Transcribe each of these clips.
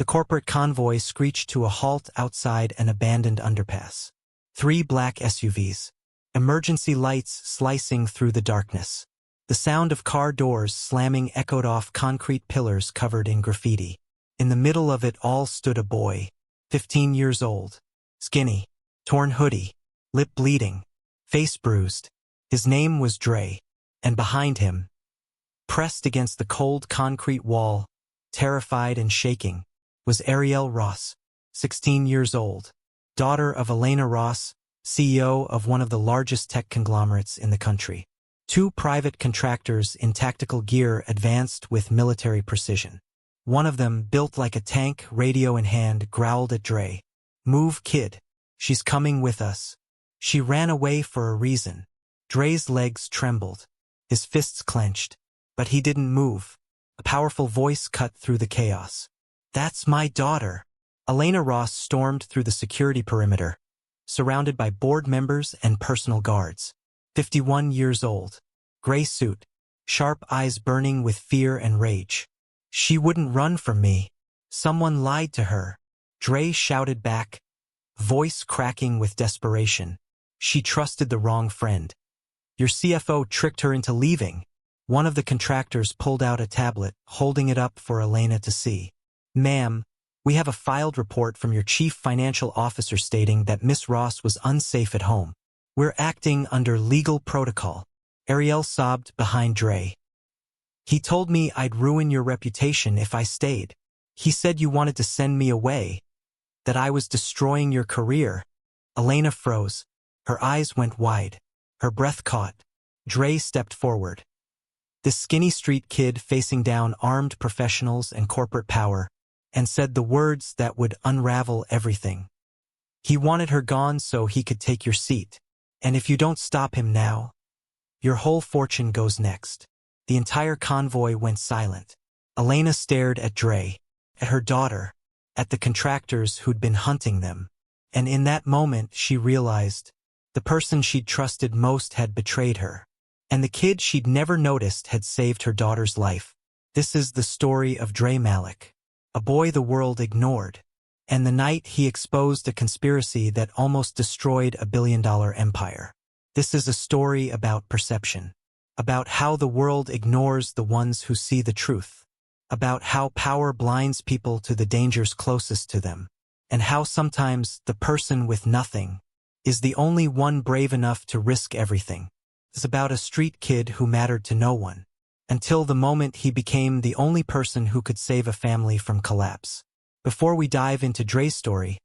The corporate convoy screeched to a halt outside an abandoned underpass. 3 black SUVs. Emergency lights slicing through the darkness. The sound of car doors slamming echoed off concrete pillars covered in graffiti. In the middle of it all stood a boy, 15 years old. Skinny, torn hoodie, lip bleeding, face bruised. His name was Dre, and behind him, pressed against the cold concrete wall, terrified and shaking, was Ariel Ross, 16 years old, daughter of Elena Ross, CEO of one of the largest tech conglomerates in the country. 2 private contractors in tactical gear advanced with military precision. One of them, built like a tank, radio in hand, growled at Dre. "Move, kid. She's coming with us." She ran away for a reason. Dre's legs trembled. His fists clenched. But he didn't move. A powerful voice cut through the chaos. "That's my daughter." Elena Ross stormed through the security perimeter, surrounded by board members and personal guards. 51 years old. Gray suit. Sharp eyes burning with fear and rage. "She wouldn't run from me. Someone lied to her." Dre shouted back, voice cracking with desperation. "She trusted the wrong friend. Your CFO tricked her into leaving." One of the contractors pulled out a tablet, holding it up for Elena to see. "Ma'am, we have a filed report from your chief financial officer stating that Miss Ross was unsafe at home. We're acting under legal protocol." Ariel sobbed behind Dre. "He told me I'd ruin your reputation if I stayed. He said you wanted to send me away, that I was destroying your career." Elena froze. Her eyes went wide. Her breath caught. Dre stepped forward. This skinny street kid facing down armed professionals and corporate power, and said the words that would unravel everything. "He wanted her gone so he could take your seat. And if you don't stop him now, your whole fortune goes next." The entire convoy went silent. Elena stared at Dre, at her daughter, at the contractors who'd been hunting them. And in that moment she realized the person she'd trusted most had betrayed her. And the kid she'd never noticed had saved her daughter's life. This is the story of Dre Malik, a boy the world ignored, and the night he exposed a conspiracy that almost destroyed a billion-dollar empire. This is a story about perception, about how the world ignores the ones who see the truth, about how power blinds people to the dangers closest to them, and how sometimes the person with nothing is the only one brave enough to risk everything. It's about a street kid who mattered to no one, until the moment he became the only person who could save a family from collapse. Before we dive into Dre's story,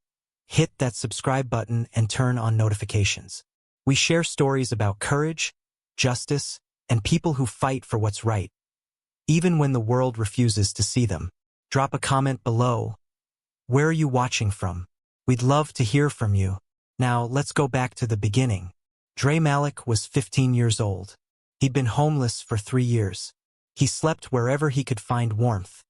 hit that subscribe button and turn on notifications. We share stories about courage, justice, and people who fight for what's right, even when the world refuses to see them. Drop a comment below. Where are you watching from? We'd love to hear from you. Now, let's go back to the beginning. Dre Malik was 15 years old. He'd been homeless for 3 years. He slept wherever he could find warmth.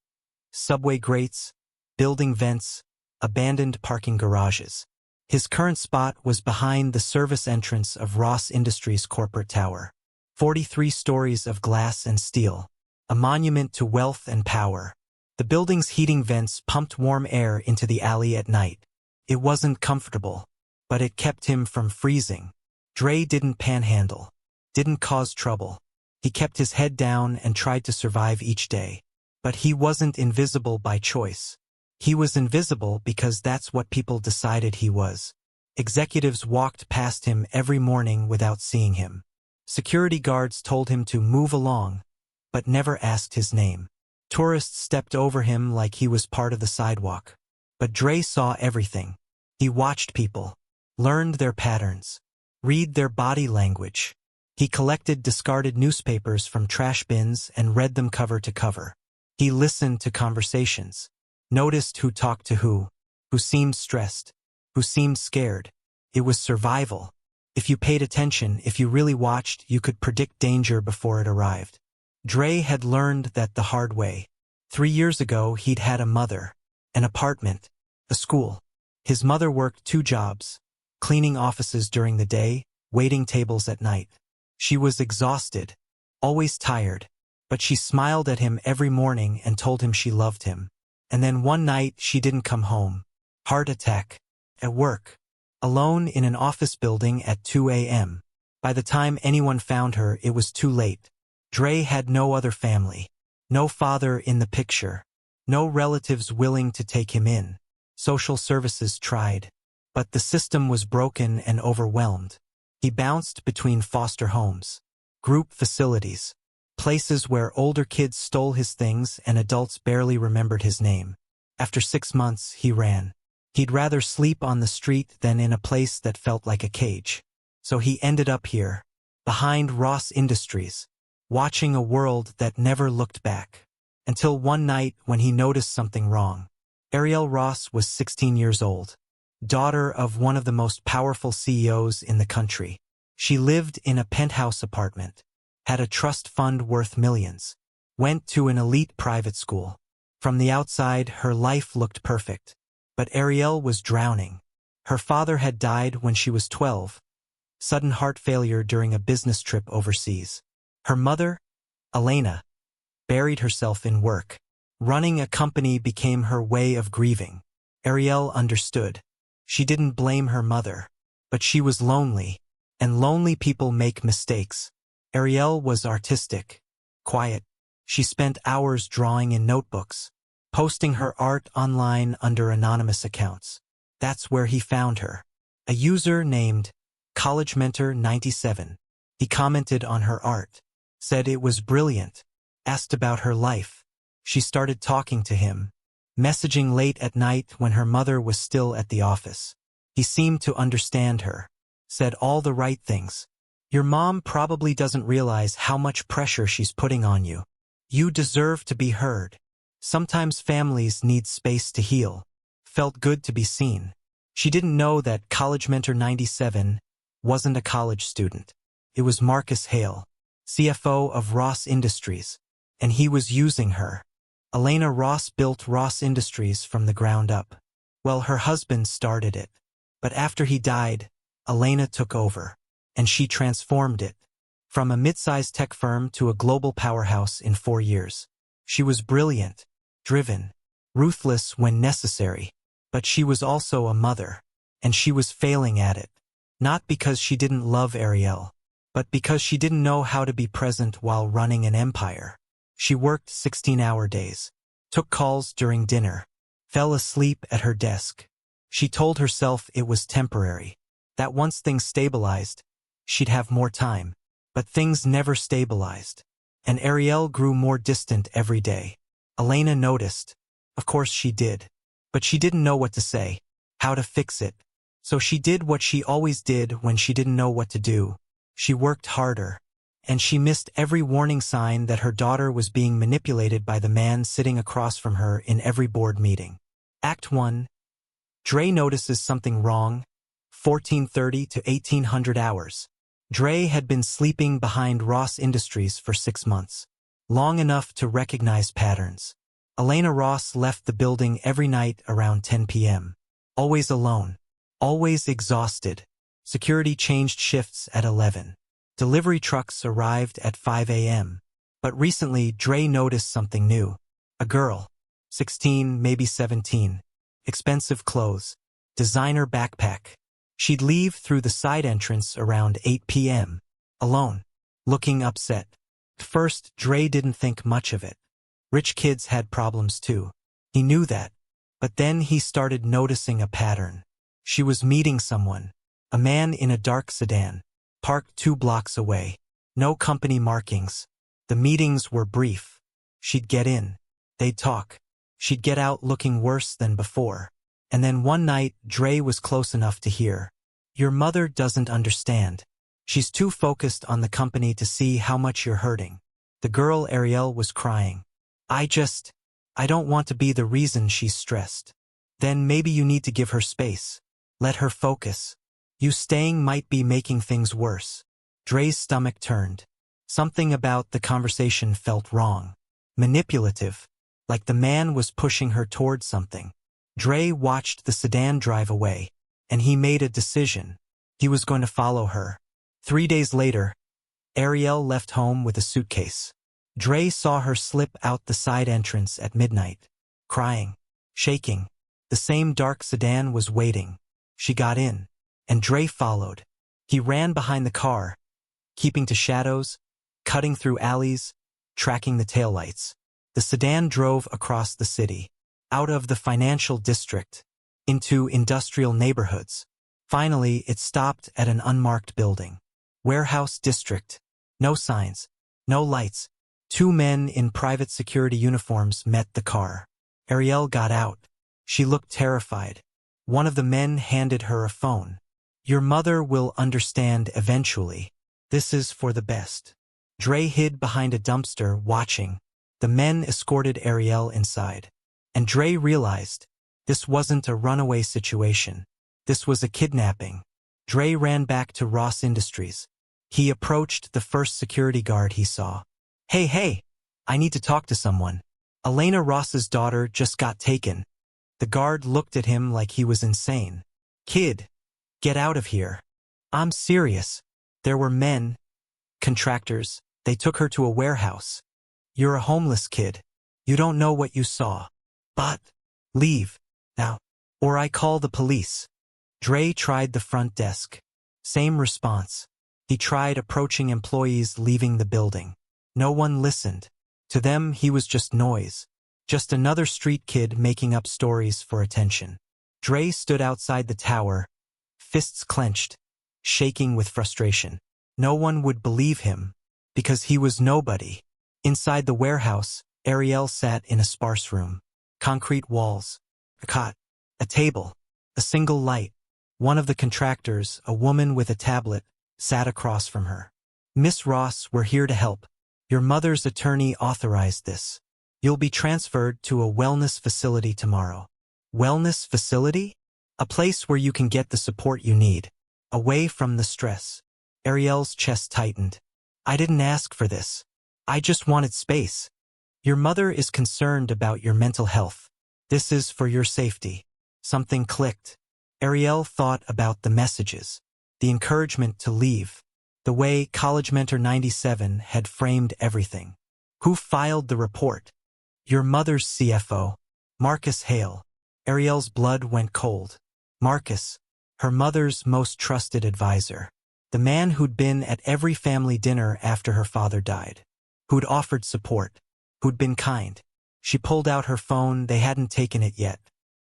Subway grates, building vents, abandoned parking garages. His current spot was behind the service entrance of Ross Industries' corporate tower. 43 stories of glass and steel, a monument to wealth and power. The building's heating vents pumped warm air into the alley at night. It wasn't comfortable, but it kept him from freezing. Dre didn't panhandle, didn't cause trouble. He kept his head down and tried to survive each day. But he wasn't invisible by choice. He was invisible because that's what people decided he was. Executives walked past him every morning without seeing him. Security guards told him to move along, but never asked his name. Tourists stepped over him like he was part of the sidewalk. But Dre saw everything. He watched people, learned their patterns, read their body language. He collected discarded newspapers from trash bins and read them cover to cover. He listened to conversations, noticed who talked to who seemed stressed, who seemed scared. It was survival. If you paid attention, if you really watched, you could predict danger before it arrived. Dre had learned that the hard way. 3 years ago, he'd had a mother, an apartment, a school. His mother worked 2 jobs, cleaning offices during the day, waiting tables at night. She was exhausted, always tired, but she smiled at him every morning and told him she loved him. And then one night she didn't come home. Heart attack. At work. Alone in an office building at 2 a.m. By the time anyone found her, it was too late. Dre had no other family. No father in the picture. No relatives willing to take him in. Social services tried. But the system was broken and overwhelmed. He bounced between foster homes, group facilities, places where older kids stole his things and adults barely remembered his name. After 6 months, he ran. He'd rather sleep on the street than in a place that felt like a cage. So he ended up here, behind Ross Industries, watching a world that never looked back. Until one night when he noticed something wrong. Ariel Ross was 16 years old, daughter of one of the most powerful CEOs in the country. She lived in a penthouse apartment, had a trust fund worth millions, went to an elite private school. From the outside, her life looked perfect. But Ariel was drowning. Her father had died when she was 12, sudden heart failure during a business trip overseas. Her mother, Elena, buried herself in work. Running a company became her way of grieving. Ariel understood. She didn't blame her mother, but she was lonely, and lonely people make mistakes. Ariel was artistic, quiet. She spent hours drawing in notebooks, posting her art online under anonymous accounts. That's where he found her. A user named CollegeMentor97. He commented on her art, said it was brilliant, asked about her life. She started talking to him, messaging late at night when her mother was still at the office. He seemed to understand her, said all the right things. Your mom probably doesn't realize how much pressure she's putting on you. You deserve to be heard. Sometimes families need space to heal. Felt good to be seen. She didn't know that CollegeMentor97 wasn't a college student. It was Marcus Hale, CFO of Ross Industries, and he was using her. Elena Ross built Ross Industries from the ground up. Well, her husband started it. But after he died, Elena took over, and she transformed it. From a mid-sized tech firm to a global powerhouse in 4 years. She was brilliant, driven, ruthless when necessary. But she was also a mother, and she was failing at it. Not because she didn't love Ariel, but because she didn't know how to be present while running an empire. She worked 16-hour days, took calls during dinner, fell asleep at her desk. She told herself it was temporary, that once things stabilized, she'd have more time. But things never stabilized, and Ariel grew more distant every day. Elena noticed. Of course she did. But she didn't know what to say, how to fix it. So she did what she always did when she didn't know what to do. She worked harder. And she missed every warning sign that her daughter was being manipulated by the man sitting across from her in every board meeting. Act 1. Dre notices something wrong. 1430 to 1800 hours. Dre had been sleeping behind Ross Industries for 6 months. Long enough to recognize patterns. Elena Ross left the building every night around 10 p.m. Always alone. Always exhausted. Security changed shifts at 11. Delivery trucks arrived at 5 a.m. But recently, Dre noticed something new. A girl. 16, maybe 17. Expensive clothes. Designer backpack. She'd leave through the side entrance around 8 p.m. Alone. Looking upset. At first, Dre didn't think much of it. Rich kids had problems too. He knew that. But then he started noticing a pattern. She was meeting someone. A man in a dark sedan. Parked 2 blocks away. No company markings. The meetings were brief. She'd get in. They'd talk. She'd get out looking worse than before. And then one night, Dre was close enough to hear. Your mother doesn't understand. She's too focused on the company to see how much you're hurting. The girl Ariel was crying. I don't want to be the reason she's stressed. Then maybe you need to give her space. Let her focus. You staying might be making things worse. Dre's stomach turned. Something about the conversation felt wrong. Manipulative. Like the man was pushing her towards something. Dre watched the sedan drive away, and he made a decision. He was going to follow her. 3 days later, Ariel left home with a suitcase. Dre saw her slip out the side entrance at midnight. crying, shaking. The same dark sedan was waiting. She got in, and Dre followed. He ran behind the car, keeping to shadows, cutting through alleys, tracking the taillights. The sedan drove across the city, out of the financial district, into industrial neighborhoods. Finally, it stopped at an unmarked building. Warehouse district. No signs, no lights. Two men in private security uniforms met the car. Ariel got out. She looked terrified. One of the men handed her a phone. Your mother will understand eventually. This is for the best. Dre hid behind a dumpster, watching. The men escorted Ariel inside. And Dre realized this wasn't a runaway situation. This was a kidnapping. Dre ran back to Ross Industries. He approached the first security guard he saw. Hey, I need to talk to someone. Elena Ross's daughter just got taken. The guard looked at him like he was insane. Kid, get out of here. I'm serious. There were men, contractors. They took her to a warehouse. You're a homeless kid. You don't know what you saw. But leave now, or I call the police. Dre tried the front desk. Same response. He tried approaching employees leaving the building. No one listened. To them, he was just noise. Just another street kid making up stories for attention. Dre stood outside the tower, fists clenched, shaking with frustration. No one would believe him, because he was nobody. Inside the warehouse, Ariel sat in a sparse room. Concrete walls, a cot, a table, a single light. One of the contractors, a woman with a tablet, sat across from her. Miss Ross, we're here to help. Your mother's attorney authorized this. You'll be transferred to a wellness facility tomorrow. Wellness facility? A place where you can get the support you need, away from the stress. Ariel's chest tightened. I didn't ask for this. I just wanted space. Your mother is concerned about your mental health. This is for your safety. Something clicked. Ariel thought about the messages, the encouragement to leave, the way College Mentor 97 had framed everything. Who filed the report? Your mother's CFO, Marcus Hale. Ariel's blood went cold. Marcus, her mother's most trusted advisor. The man who'd been at every family dinner after her father died. Who'd offered support. Who'd been kind. She pulled out her phone, they hadn't taken it yet.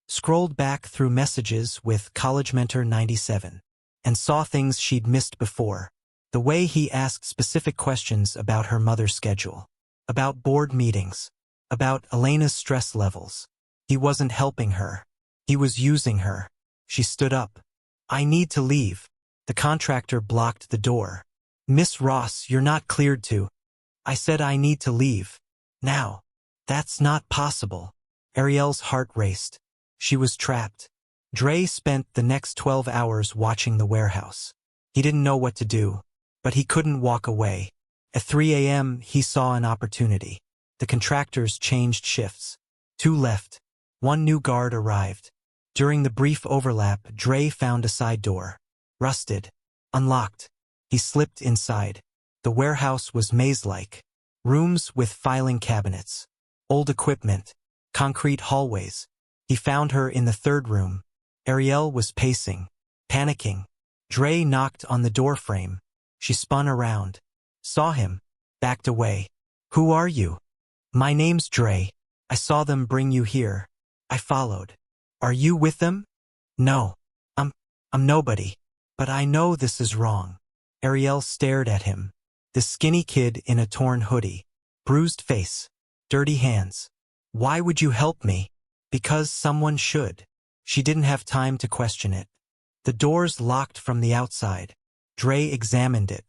Scrolled back through messages with College Mentor 97. And saw things she'd missed before. The way he asked specific questions about her mother's schedule. About board meetings. About Elena's stress levels. He wasn't helping her. He was using her. She stood up. I need to leave. The contractor blocked the door. Miss Ross, you're not cleared to. I said I need to leave. Now. That's not possible. Ariel's heart raced. She was trapped. Dre spent the next 12 hours watching the warehouse. He didn't know what to do, but he couldn't walk away. At 3 a.m., he saw an opportunity. The contractors changed shifts. 2 left. 1 new guard arrived. During the brief overlap, Dre found a side door. Rusted. Unlocked. He slipped inside. The warehouse was maze-like. Rooms with filing cabinets. Old equipment. Concrete hallways. He found her in the 3rd room. Ariel was pacing. Panicking. Dre knocked on the doorframe. She spun around. Saw him. Backed away. Who are you? My name's Dre. I saw them bring you here. I followed. Are you with them? No. I'm nobody. But I know this is wrong. Ariel stared at him. The skinny kid in a torn hoodie. Bruised face. Dirty hands. Why would you help me? Because someone should. She didn't have time to question it. The doors locked from the outside. Dre examined it.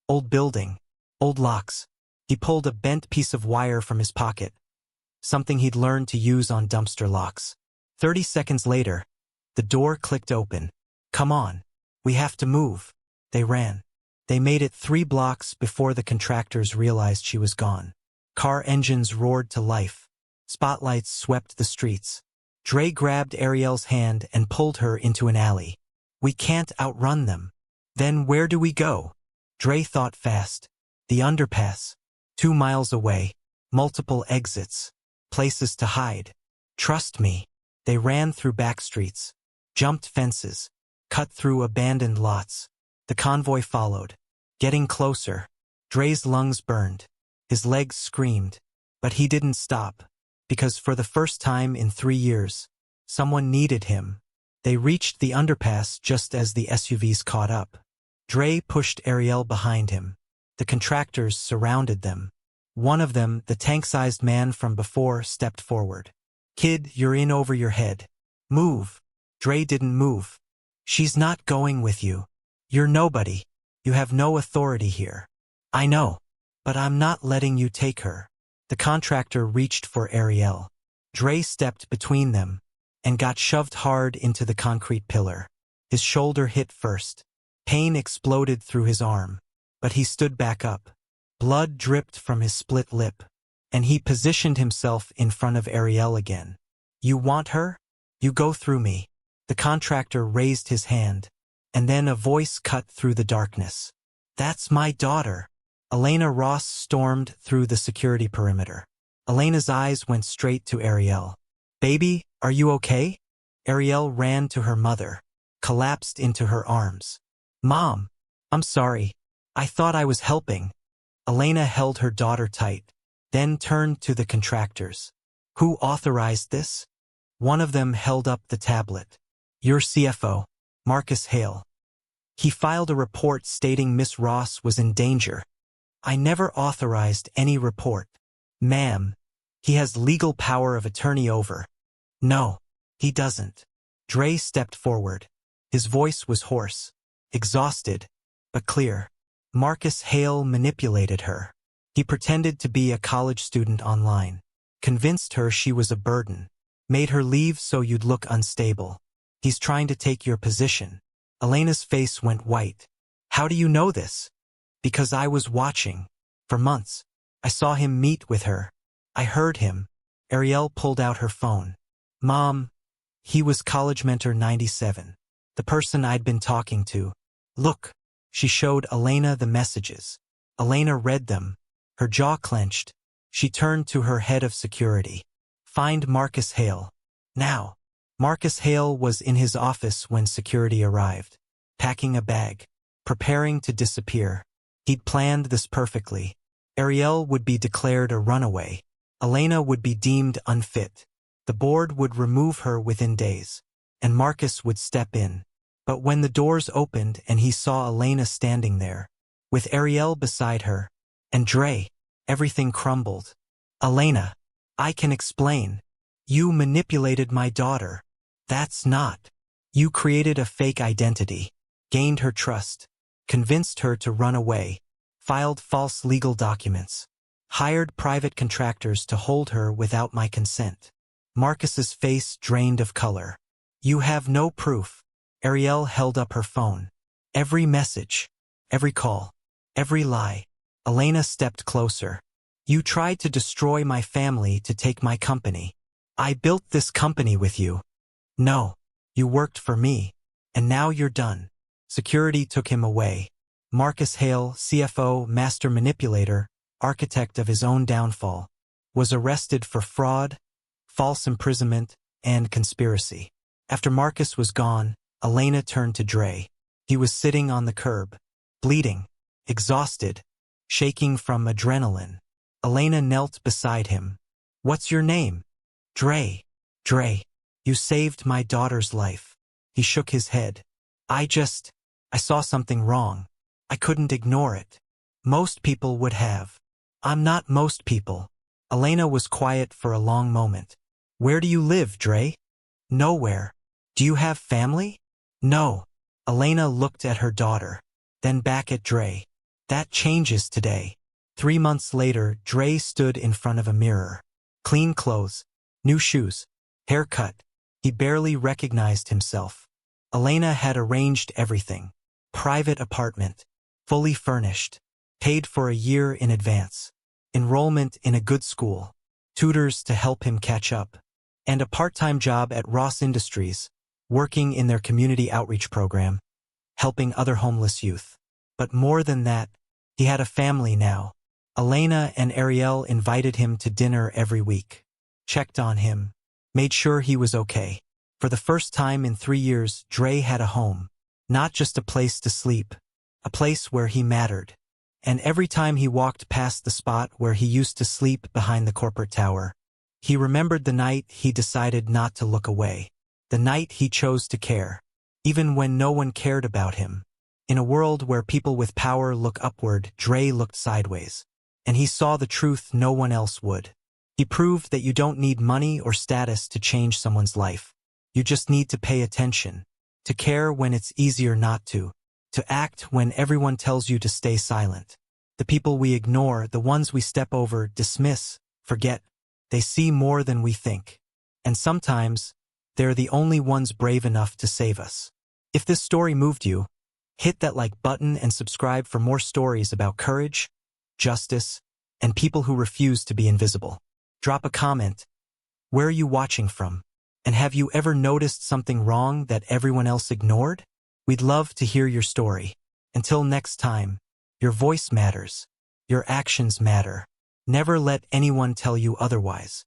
Old building. Old locks. He pulled a bent piece of wire from his pocket. Something he'd learned to use on dumpster locks. 30 seconds later, the door clicked open. Come on. We have to move. They ran. They made it 3 blocks before the contractors realized she was gone. Car engines roared to life. Spotlights swept the streets. Dre grabbed Ariel's hand and pulled her into an alley. We can't outrun them. Then where do we go? Dre thought fast. The underpass. 2 miles away. Multiple exits. Places to hide. Trust me. They ran through back streets, jumped fences, cut through abandoned lots. The convoy followed, getting closer. Dre's lungs burned. His legs screamed. But he didn't stop, because for the first time in 3 years, someone needed him. They reached the underpass just as the SUVs caught up. Dre pushed Ariel behind him. The contractors surrounded them. One of them, the tank-sized man from before, stepped forward. "Kid, you're in over your head. Move." Dre didn't move. "She's not going with you. You're nobody. You have no authority here." "I know. But I'm not letting you take her." The contractor reached for Ariel. Dre stepped between them and got shoved hard into the concrete pillar. His shoulder hit first. Pain exploded through his arm, but he stood back up. Blood dripped from his split lip, and he positioned himself in front of Ariel again. "You want her? You go through me." The contractor raised his hand, and then a voice cut through the darkness. "That's my daughter." Elena Ross stormed through the security perimeter. Elena's eyes went straight to Ariel. "Baby, are you okay?" Ariel ran to her mother, collapsed into her arms. "Mom, I'm sorry. I thought I was helping." Elena held her daughter tight, then turned to the contractors. "Who authorized this?" One of them held up the tablet. "Your CFO, Marcus Hale. He filed a report stating Miss Ross was in danger." "I never authorized any report, ma'am. He has legal power of attorney over." "No, he doesn't." Dre stepped forward. His voice was hoarse, exhausted, but clear. "Marcus Hale manipulated her. He pretended to be a college student online, convinced her she was a burden, made her leave so you'd look unstable. He's trying to take your position." Elena's face went white. "How do you know this?" "Because I was watching. For months. I saw him meet with her. I heard him." Ariel pulled out her phone. "Mom, he was college mentor 97. The person I'd been talking to. Look." She showed Elena the messages. Elena read them. Her jaw clenched. She turned to her head of security. "Find Marcus Hale. Now." Marcus Hale was in his office when security arrived, packing a bag, preparing to disappear. He'd planned this perfectly. Ariel would be declared a runaway. Elena would be deemed unfit. The board would remove her within days, and Marcus would step in. But when the doors opened and he saw Elena standing there, with Ariel beside her, and Dre, everything crumbled. "Elena, I can explain. You manipulated my daughter. That's not. You created a fake identity, gained her trust, convinced her to run away, filed false legal documents, hired private contractors to hold her without my consent." Marcus's face drained of color. "You have no proof." Ariel held up her phone. "Every message, every call, every lie." Elena stepped closer. "You tried to destroy my family to take my company. I built this company with you. No, you worked for me, and now you're done." Security took him away. Marcus Hale, CFO, master manipulator, architect of his own downfall, was arrested for fraud, false imprisonment, and conspiracy. After Marcus was gone, Elena turned to Dre. He was sitting on the curb, bleeding, exhausted, shaking from adrenaline. Elena knelt beside him. "What's your name?" "Dre." "Dre, you saved my daughter's life." He shook his head. I saw something wrong. I couldn't ignore it. Most people would have. I'm not most people." Elena was quiet for a long moment. "Where do you live, Dre?" "Nowhere." "Do you have family?" "No." Elena looked at her daughter, then back at Dre. "That changes today." 3 months later, Dre stood in front of a mirror. Clean clothes, new shoes, haircut. He barely recognized himself. Elena had arranged everything. Private apartment, fully furnished, paid for a year in advance, enrollment in a good school, tutors to help him catch up, and a part-time job at Ross Industries, working in their community outreach program, helping other homeless youth. But more than that, he had a family now. Elena and Ariel invited him to dinner every week, checked on him, made sure he was okay. For the first time in 3 years, Dre had a home. Not just a place to sleep. A place where he mattered. And every time he walked past the spot where he used to sleep behind the corporate tower, he remembered the night he decided not to look away. The night he chose to care. Even when no one cared about him. In a world where people with power look upward, Dre looked sideways. And he saw the truth no one else would. He proved that you don't need money or status to change someone's life. You just need to pay attention. To care when it's easier not to. To act when everyone tells you to stay silent. The people we ignore, the ones we step over, dismiss, forget, they see more than we think. And sometimes, they're the only ones brave enough to save us. If this story moved you, hit that like button and subscribe for more stories about courage, justice, and people who refuse to be invisible. Drop a comment. Where are you watching from? And have you ever noticed something wrong that everyone else ignored? We'd love to hear your story. Until next time, your voice matters. Your actions matter. Never let anyone tell you otherwise.